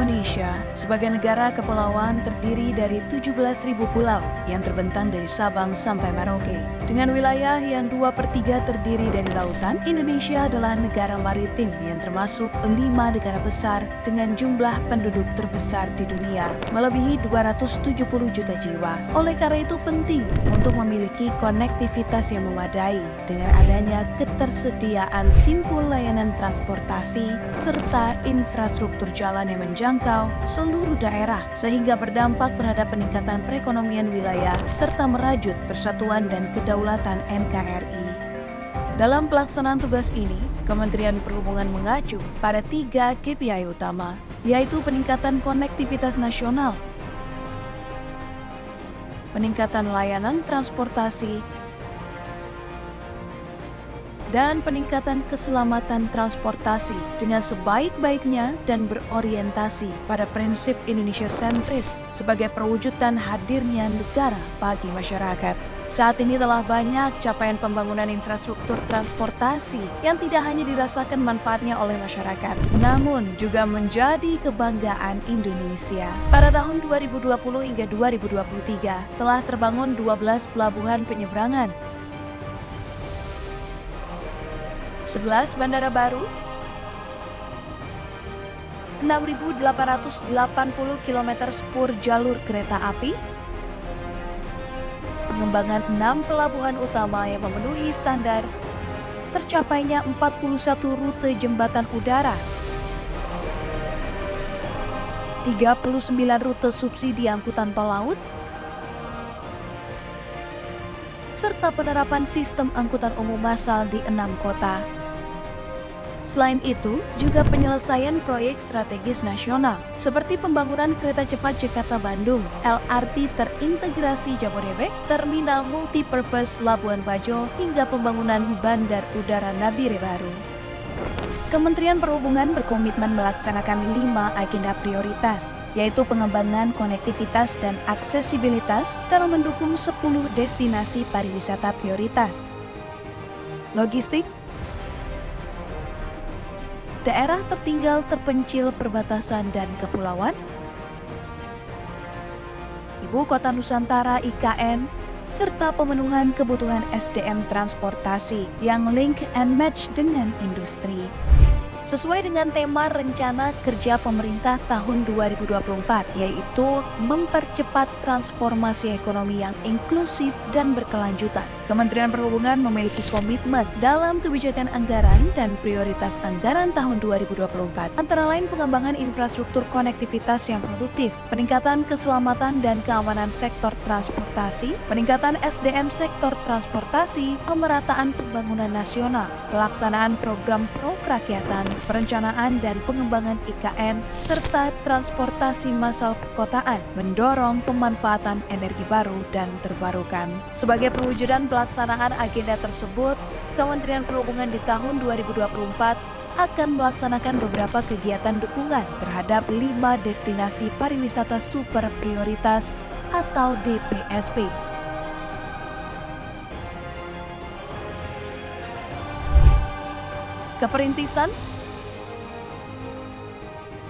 Indonesia sebagai negara kepulauan terdiri dari 17.000 pulau yang terbentang dari Sabang sampai Merauke. Dengan wilayah yang 2/3 terdiri dari lautan, Indonesia adalah negara maritim yang termasuk 5 negara besar dengan jumlah penduduk terbesar di dunia, melebihi 270 juta jiwa. Oleh karena itu penting untuk memiliki konektivitas yang memadai dengan adanya ketersediaan simpul layanan transportasi serta infrastruktur jalan yang menjangkau seluruh daerah sehingga berdampak terhadap peningkatan perekonomian wilayah serta merajut persatuan dan kedaulatan NKRI. Dalam pelaksanaan tugas ini, Kementerian Perhubungan mengacu pada 3 KPI utama, yaitu peningkatan konektivitas nasional, peningkatan layanan transportasi, dan peningkatan keselamatan transportasi dengan sebaik-baiknya dan berorientasi pada prinsip Indonesia sentris sebagai perwujudan hadirnya negara bagi masyarakat. Saat ini telah banyak capaian pembangunan infrastruktur transportasi yang tidak hanya dirasakan manfaatnya oleh masyarakat, namun juga menjadi kebanggaan Indonesia. Pada tahun 2020 hingga 2023 telah terbangun 12 pelabuhan penyeberangan, 11 bandara baru, 6.880 km spur jalur kereta api, pengembangan 6 pelabuhan utama yang memenuhi standar, tercapainya 41 rute jembatan udara, 39 rute subsidi angkutan tol laut, serta penerapan sistem angkutan umum massal di 6 kota. Selain itu, juga penyelesaian proyek strategis nasional seperti pembangunan kereta cepat Jakarta-Bandung, LRT terintegrasi Jabodebek, terminal multipurpose Labuan Bajo, hingga pembangunan bandar udara Nabire baru. Kementerian Perhubungan berkomitmen melaksanakan 5 agenda prioritas, yaitu pengembangan konektivitas dan aksesibilitas dalam mendukung 10 destinasi pariwisata prioritas. Logistik, daerah tertinggal terpencil perbatasan dan kepulauan, Ibu Kota Nusantara IKN, serta pemenuhan kebutuhan SDM transportasi yang link and match dengan industri. Sesuai dengan tema Rencana Kerja Pemerintah tahun 2024, yaitu mempercepat transformasi ekonomi yang inklusif dan berkelanjutan. Kementerian Perhubungan memiliki komitmen dalam kebijakan anggaran dan prioritas anggaran tahun 2024, antara lain pengembangan infrastruktur konektivitas yang produktif, peningkatan keselamatan dan keamanan sektor transportasi, peningkatan SDM sektor transportasi, pemerataan pembangunan nasional, pelaksanaan program pro-kerakyatan, perencanaan dan pengembangan IKN, serta transportasi massal perkotaan, mendorong pemanfaatan energi baru dan terbarukan. Sebagai perwujudan pelaksanaan agenda tersebut, Kementerian Perhubungan di tahun 2024 akan melaksanakan beberapa kegiatan dukungan terhadap 5 destinasi pariwisata super prioritas atau DPSP. Keperintisan,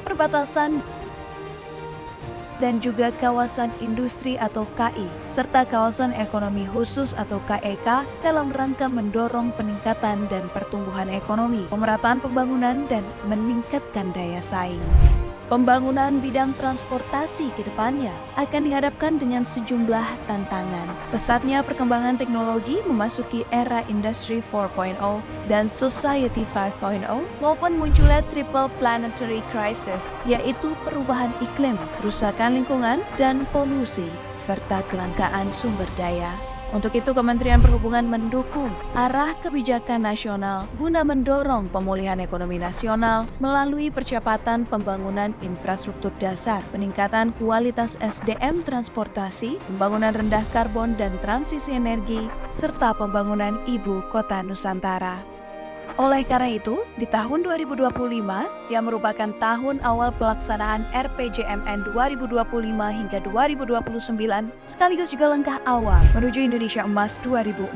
perbatasan, dan juga kawasan industri atau KI, serta kawasan ekonomi khusus atau KEK dalam rangka mendorong peningkatan dan pertumbuhan ekonomi, pemerataan pembangunan, dan meningkatkan daya saing. Pembangunan bidang transportasi ke depannya akan dihadapkan dengan sejumlah tantangan. Pesatnya perkembangan teknologi memasuki era Industri 4.0 dan Society 5.0 maupun munculnya triple planetary crisis, yaitu perubahan iklim, kerusakan lingkungan, dan polusi, serta kelangkaan sumber daya. Untuk itu, Kementerian Perhubungan mendukung arah kebijakan nasional guna mendorong pemulihan ekonomi nasional melalui percepatan pembangunan infrastruktur dasar, peningkatan kualitas SDM transportasi, pembangunan rendah karbon dan transisi energi, serta pembangunan Ibu Kota Nusantara. Oleh karena itu, di tahun 2025 yang merupakan tahun awal pelaksanaan RPJMN 2025 hingga 2029 sekaligus juga langkah awal menuju Indonesia Emas 2045,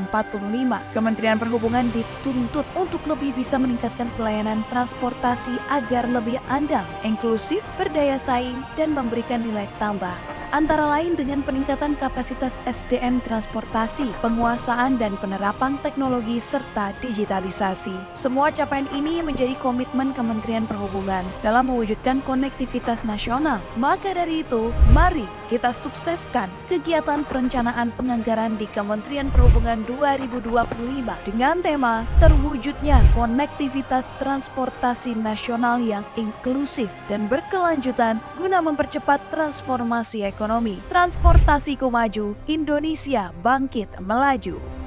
Kementerian Perhubungan dituntut untuk lebih bisa meningkatkan pelayanan transportasi agar lebih andal, inklusif, berdaya saing, dan memberikan nilai tambah. Antara lain dengan peningkatan kapasitas SDM transportasi, penguasaan dan penerapan teknologi serta digitalisasi. Semua capaian ini menjadi komitmen Kementerian Perhubungan dalam mewujudkan konektivitas nasional. Maka dari itu, mari kita sukseskan kegiatan perencanaan penganggaran di Kementerian Perhubungan 2025 dengan tema terwujudnya konektivitas transportasi nasional yang inklusif dan berkelanjutan guna mempercepat transformasi ekonomi. Transportasiku maju, Indonesia bangkit melaju.